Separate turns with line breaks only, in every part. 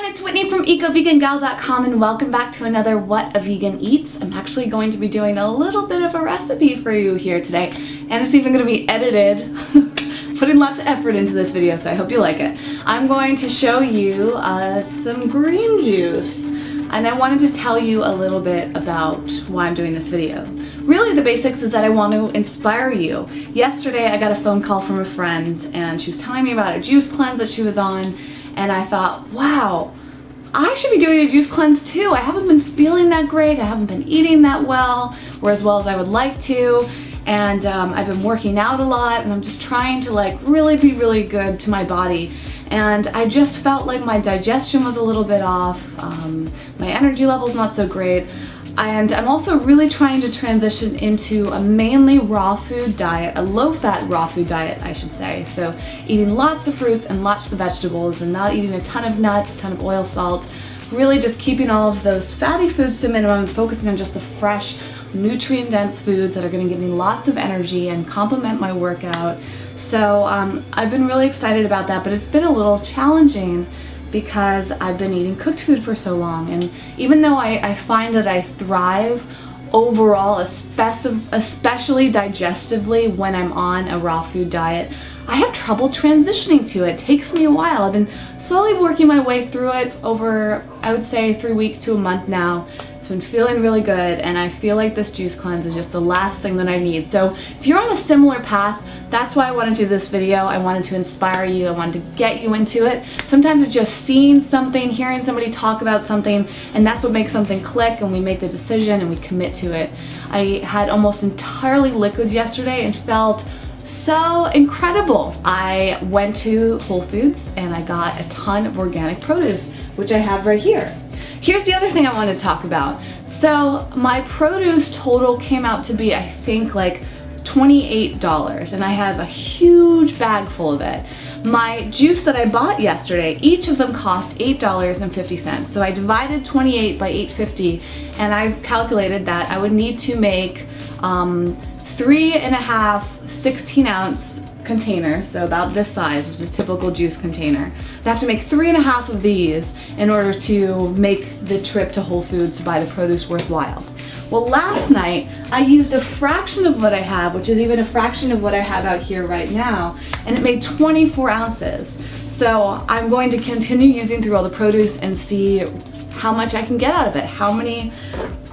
it's Whitney from EcoVeganGal.com and welcome back to another What a Vegan Eats. I'm actually going to be doing a little bit of a recipe for you here today, and it's even going to be edited. Putting lots of effort into this video, so I hope you like it. I'm going to show you some green juice, and I wanted to tell you a little bit about why I'm doing this video. Really, the basics is that I want to inspire you. Yesterday I got a phone call from a friend and she was telling me about a juice cleanse that she was on, and I thought, wow, I should be doing a juice cleanse too. I haven't been feeling that great, I haven't been eating that well, or as well as I would like to, and I've been working out a lot, and I'm just trying to like really be really good to my body. And I just felt like my digestion was a little bit off, my energy level's not so great, and I'm also really trying to transition into a mainly raw food diet, a low-fat raw food diet, I should say. So eating lots of fruits and lots of vegetables and not eating a ton of nuts, a ton of oil, salt, really just keeping all of those fatty foods to a minimum and focusing on just the fresh, nutrient-dense foods that are going to give me lots of energy and complement my workout. So I've been really excited about that, but it's been a little challenging because I've been eating cooked food for so long, and even though I find that I thrive overall, especially digestively when I'm on a raw food diet, I have trouble transitioning to it. It takes me a while. I've been slowly working my way through it over, I would say, 3 weeks to a month now. It's been feeling really good, and I feel like this juice cleanse is just the last thing that I need. So if you're on a similar path, that's why I wanted to do this video. I wanted to inspire you. I wanted to get you into it. Sometimes it's just seeing something, hearing somebody talk about something, and that's what makes something click, and we make the decision and we commit to it. I had almost entirely liquid yesterday and felt so incredible. I went to Whole Foods and I got a ton of organic produce, which I have right here. Here's the other thing I want to talk about. So my produce total came out to be, I think, like $28, and I have a huge bag full of it. My juice that I bought yesterday, each of them cost $8.50. So I divided 28 by $8.50, and I calculated that I would need to make 3.5 16-ounce containers, so about this size, which is a typical juice container. I have to make 3.5 of these in order to make the trip to Whole Foods to buy the produce worthwhile. Well, last night I used a fraction of what I have, which is even a fraction of what I have out here right now, and it made 24 ounces. So I'm going to continue using through all the produce and see how much I can get out of it. How many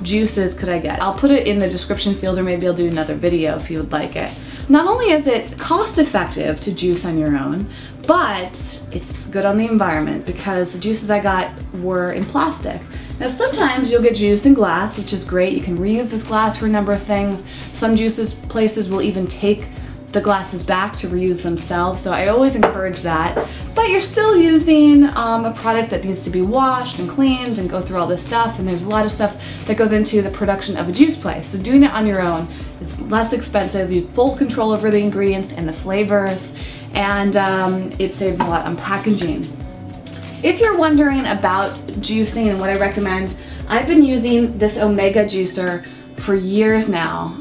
juices could I get? I'll put it in the description field, or maybe I'll do another video if you would like it. Not only is it cost effective to juice on your own, but it's good on the environment because the juices I got were in plastic. Now sometimes you'll get juice in glass, which is great. You can reuse this glass for a number of things. Some places will even take the glasses back to reuse themselves, so I always encourage that. But you're still using a product that needs to be washed and cleaned and go through all this stuff, and there's a lot of stuff that goes into the production of a juice place. So doing it on your own is less expensive. You have full control over the ingredients and the flavors, and it saves a lot on packaging. If you're wondering about juicing and what I recommend, I've been using this Omega juicer for years now.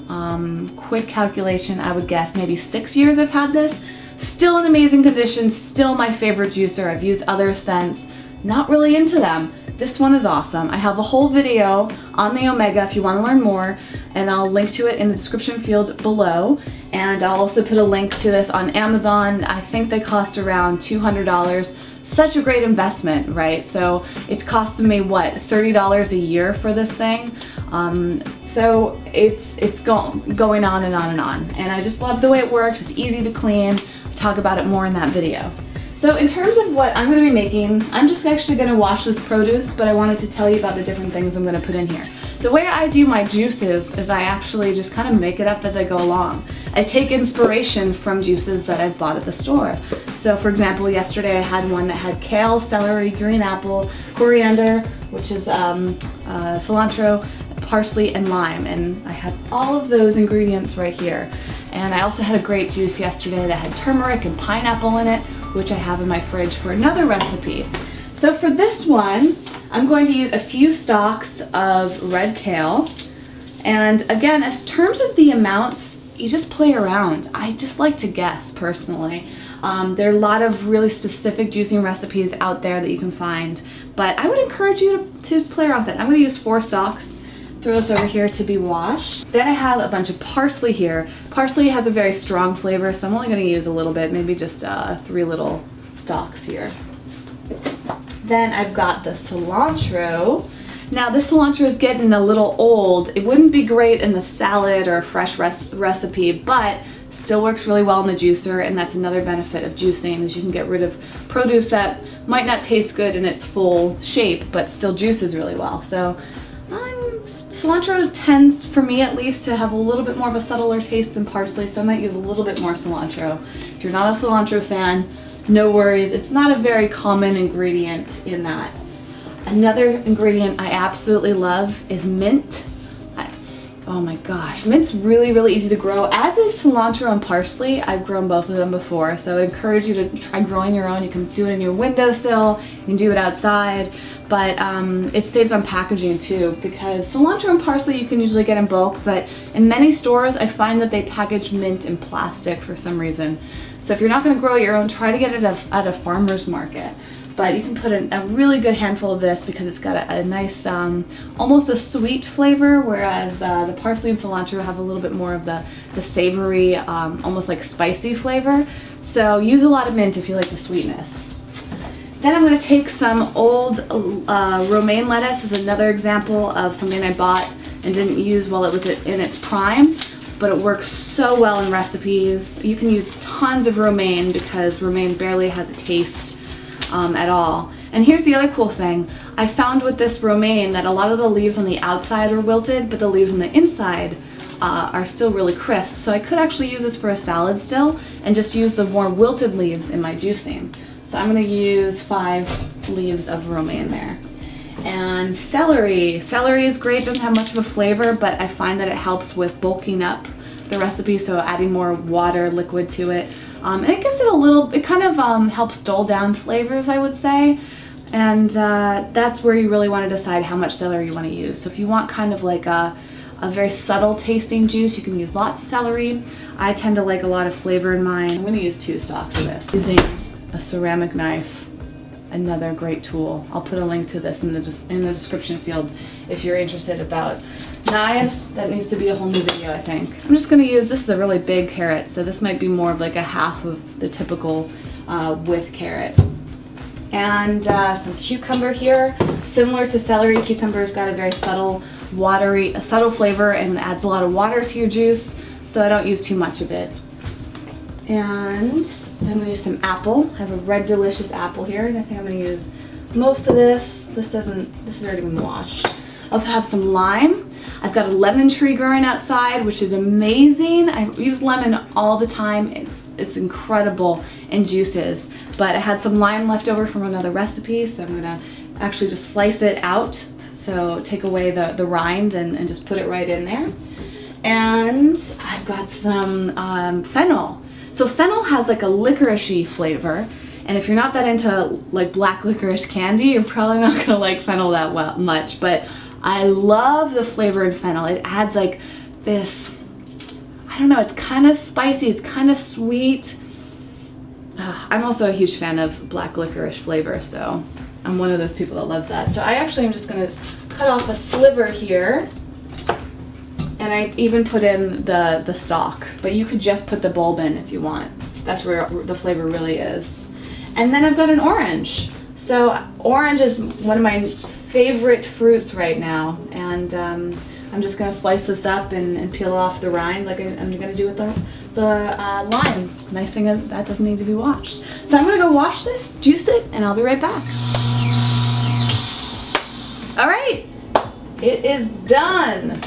Quick calculation, I would guess maybe 6 years I've had this. Still in amazing condition, still my favorite juicer. I've used others since, not really into them. This one is awesome. I have a whole video on the Omega if you want to learn more, and I'll link to it in the description field below. And I'll also put a link to this on Amazon. I think they cost around $200. Such a great investment, right? So it's costing me, what, $30 a year for this thing? So it's going on and on and on. And I just love the way it works. It's easy to clean. I'll talk about it more in that video. So in terms of what I'm going to be making, I'm just actually going to wash this produce, but I wanted to tell you about the different things I'm going to put in here. The way I do my juices is I actually just kind of make it up as I go along. I take inspiration from juices that I've bought at the store. So for example, yesterday I had one that had kale, celery, green apple, coriander, which is cilantro, parsley, and lime, and I had all of those ingredients right here. And I also had a great juice yesterday that had turmeric and pineapple in it, which I have in my fridge for another recipe. So for this one, I'm going to use a few stalks of red kale, and again, as terms of the amounts, you just play around. I just like to guess personally. There are a lot of really specific juicing recipes out there that you can find, but I would encourage you to play around with it. I'm going to use 4 stalks. Throw this over here to be washed. Then I have a bunch of parsley here. Parsley has a very strong flavor, so I'm only going to use a little bit, maybe just 3 little stalks here. Then I've got the cilantro. Now this cilantro is getting a little old. It wouldn't be great in a salad or a fresh recipe, but still works really well in the juicer, and that's another benefit of juicing, is you can get rid of produce that might not taste good in its full shape, but still juices really well. So cilantro tends, for me at least, to have a little bit more of a subtler taste than parsley, so I might use a little bit more cilantro. If you're not a cilantro fan, no worries. It's not a very common ingredient in that. Another ingredient I absolutely love is mint. Oh my gosh, mint's really, really easy to grow, as is cilantro and parsley. I've grown both of them before, so I encourage you to try growing your own. You can do it in your windowsill, you can do it outside, but it saves on packaging too, because cilantro and parsley you can usually get in bulk, but in many stores I find that they package mint in plastic for some reason. So if you're not going to grow your own, try to get it at a farmer's market. But you can put a really good handful of this because it's got a nice, almost a sweet flavor, whereas the parsley and cilantro have a little bit more of the savory, almost like spicy flavor. So use a lot of mint if you like the sweetness. Then I'm going to take some old romaine lettuce. This is another example of something I bought and didn't use while it was in its prime, but it works so well in recipes. You can use tons of romaine because romaine barely has a taste at all. And here's the other cool thing. I found with this romaine that a lot of the leaves on the outside are wilted, but the leaves on the inside are still really crisp. So I could actually use this for a salad still and just use the more wilted leaves in my juicing. So I'm going to use 5 leaves of romaine there. And celery. Celery is great, doesn't have much of a flavor, but I find that it helps with bulking up the recipe, so adding more water, liquid to it. And it gives it a little, it kind of helps dull down flavors, I would say. And that's where you really want to decide how much celery you want to use. So if you want kind of like a very subtle tasting juice, you can use lots of celery. I tend to like a lot of flavor in mine. I'm going to use 2 stalks of this. Using a ceramic knife, another great tool. I'll put a link to this in the description field if you're interested about knives. That needs to be a whole new video, I think. I'm just going to use, this is a really big carrot, so this might be more of like a half of the typical width carrot. And some cucumber here. Similar to celery, cucumber's got a very subtle, watery, a subtle flavor and adds a lot of water to your juice, so I don't use too much of it. And I'm going to use some apple. I have a red delicious apple here, and I think I'm going to use most of this. This has already been washed. I also have some lime. I've got a lemon tree growing outside, which is amazing. I use lemon all the time. It's incredible in juices, but I had some lime left over from another recipe, so I'm going to actually just slice it out. So take away the rind and just put it right in there. And I've got some fennel. So fennel has like a licoricey flavor, and if you're not that into like black licorice candy, you're probably not gonna like fennel that much, but I love the flavor in fennel. It adds like this, I don't know, it's kind of spicy, it's kind of sweet. I'm also a huge fan of black licorice flavor, so I'm one of those people that loves that. So I actually am just gonna cut off a sliver here. And I even put in the stalk, but you could just put the bulb in if you want. That's where the flavor really is. And then I've got an orange. So orange is one of my favorite fruits right now, and I'm just gonna slice this up and peel off the rind like I'm gonna do with the lime. Nice thing is that doesn't need to be washed. So I'm gonna go wash this, juice it, and I'll be right back. All right, it is done.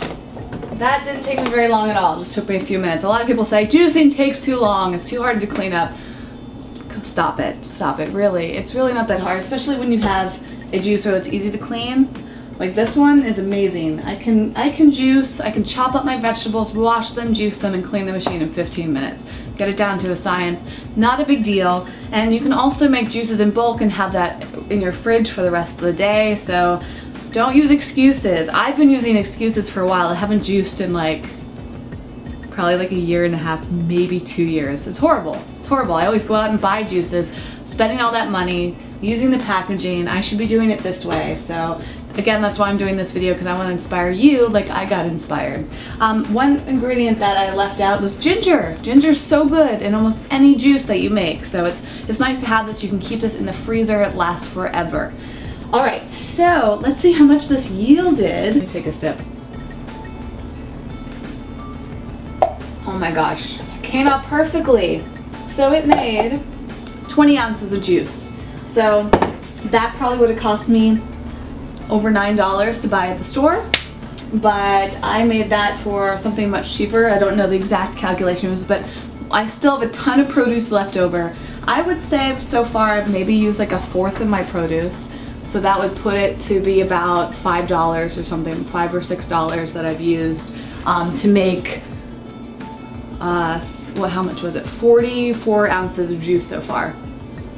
That didn't take me very long at all. It just took me a few minutes. A lot of people say juicing takes too long. It's too hard to clean up. Stop it. Stop it. Really. It's really not that hard, especially when you have a juicer that's easy to clean. Like this one is amazing. I can juice, I can chop up my vegetables, wash them, juice them, and clean the machine in 15 minutes. Get it down to a science. Not a big deal. And you can also make juices in bulk and have that in your fridge for the rest of the day. So don't use excuses. I've been using excuses for a while. I haven't juiced in like probably like a year and a half, maybe 2 years. It's horrible. It's It's horrible. I always go out and buy juices, spending all that money, using the packaging. I should be doing it this way. So again, that's why I'm doing this video, because I want to inspire you like I got inspired. One ingredient that I left out was ginger. Ginger's so good in almost any juice that you make. So it's nice to have this. You can keep this in the freezer. It lasts forever. All right, so let's see how much this yielded. Let me take a sip. Oh my gosh, it came out perfectly. So it made 20 ounces of juice. So that probably would have cost me over $9 to buy at the store, but I made that for something much cheaper. I don't know the exact calculations, but I still have a ton of produce left over. I would say so far I've maybe used like a fourth of my produce, so that would put it to be about $5 or something, $5 or $6 that I've used to make, well, how much was it? 44 ounces of juice so far.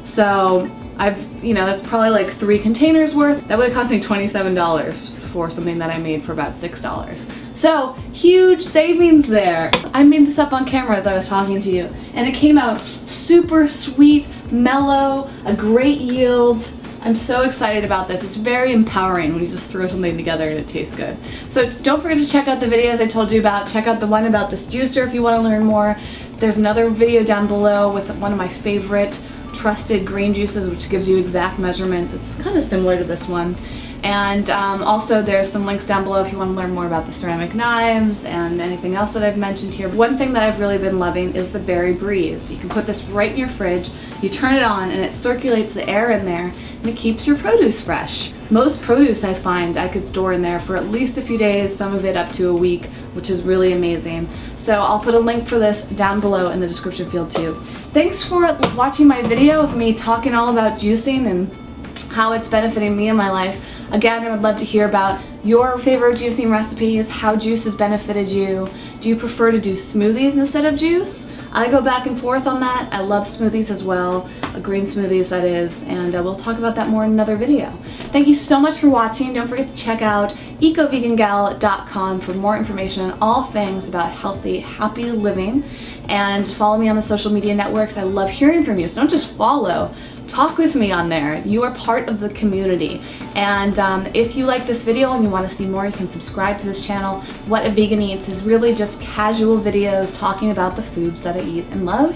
So that's probably like 3 containers worth. That would have cost me $27 for something that I made for about $6. So huge savings there. I made this up on camera as I was talking to you, and it came out super sweet, mellow, a great yield. I'm so excited about this. It's very empowering when you just throw something together and it tastes good. So don't forget to check out the videos I told you about. Check out the one about this juicer if you want to learn more. There's another video down below with one of my favorite trusted green juices, which gives you exact measurements. It's kind of similar to this one. And also there's some links down below if you want to learn more about the ceramic knives and anything else that I've mentioned here. One thing that I've really been loving is the Berry Breeze. You can put this right in your fridge, you turn it on, and it circulates the air in there, and it keeps your produce fresh. Most produce I find I could store in there for at least a few days, some of it up to a week, which is really amazing. So I'll put a link for this down below in the description field too. Thanks for watching my video of me talking all about juicing and how it's benefiting me in my life. Again, I would love to hear about your favorite juicing recipes, how juice has benefited you. Do you prefer to do smoothies instead of juice? I go back and forth on that. I love smoothies as well, green smoothies that is, and we'll talk about that more in another video. Thank you so much for watching. Don't forget to check out ecovegangal.com for more information on all things about healthy, happy living, and follow me on the social media networks. I love hearing from you, so don't just follow. Talk with me on there. You are part of the community. And if you like this video and you want to see more, you can subscribe to this channel. What a Vegan Eats is really just casual videos talking about the foods that I eat and love.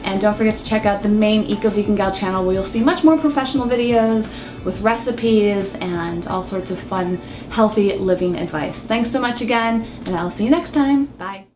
And don't forget to check out the main Eco Vegan Gal channel, where you'll see much more professional videos with recipes and all sorts of fun, healthy living advice. Thanks so much again, and I'll see you next time. Bye.